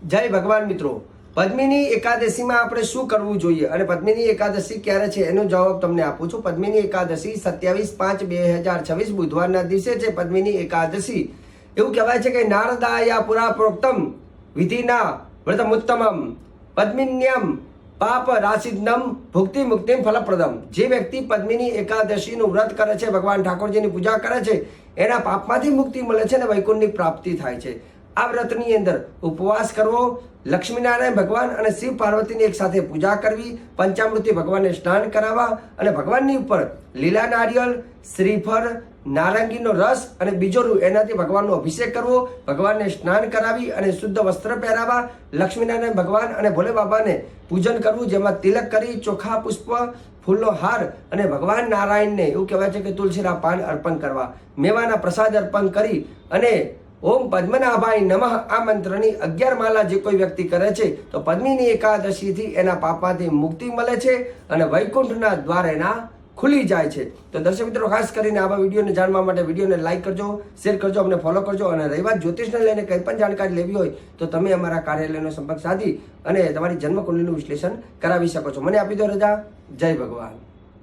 જય ભગવાન મિત્રો, પદ્મિની એકાદશીમાં આપણે શું કરવું જોઈએ અને પદ્મિની એકાદશી ક્યારે છે એનો જવાબ તમને આપું છું. પદ્મિની એકાદશી 27/5/2026 બુધવારના દિવસે છે પદ્મિની એકાદશી. એવું કહેવાય છે કે નારદાયા પુરા પ્રોક્તમ વિધિના વ્રતમુત્તમમ પદ્મિન્યમ પાપ રાશિદનમ ભુક્તિ મુક્તિમ ફલપ્રદમ. જે વ્યક્તિ પદ્મિની એકાદશીનું વ્રત કરે છે, ભગવાન ઠાકોરજીની પૂજા કરે છે, એના પાપમાંથી મુક્તિ મળે છે અને વૈકુંઠની પ્રાપ્તિ થાય છે. આ વ્રતની અંદર ઉપવાસ કરવો, લક્ષ્મીનારાયણ ભગવાન અને શિવ પાર્વતીની એક સાથે પૂજા કરવી, પંચામૃતથી ભગવાનને સ્નાન કરાવવા અને ભગવાનની ઉપર લીલા નારિયેળ, શ્રીફળ, નારંગીનો રસ અને બીજોરું એનાથી ભગવાનનો અભિષેક કરવો, ભગવાનને સ્નાન કરાવી અને શુદ્ધ વસ્ત્ર પહેરાવા, લક્ષ્મીનારાયણ ભગવાન અને ભોલે બાબાને પૂજન કરવું, જેમાં તિલક કરી, ચોખા પુષ્પ, ફૂલનો હાર અને ભગવાન નારાયણને એવું કહેવાય છે કે તુલસીના પાન અર્પણ કરવા, મેવાના પ્રસાદ અર્પણ કરી અને ઓમ પદ્મનાભાય નમઃ આ મંત્રની 11 માલા જે કોઈ વ્યક્તિ કરે છે તો પદ્મિની એકાદશીથી એના પાપમાંથી મુક્તિ મળે છે અને વૈકુંઠના દ્વાર એના ખુલી જાય છે. તો દર્શક મિત્રો, ખાસ કરીને આવા વિડીયોને જાણવા માટે વિડીયોને લાઈક કરજો, શેર કરજો, અમને ફોલો કરજો અને રહી વાત જ્યોતિષને લઈને કંઈ પણ જાણકારી લેવી હોય તો તમે અમારા કાર્યાલયનો સંપર્ક સાધી અને તમારી જન્મકુંડલીનું વિશ્લેષણ કરાવી શકો છો. મને આપી દો રજા. જય ભગવાન.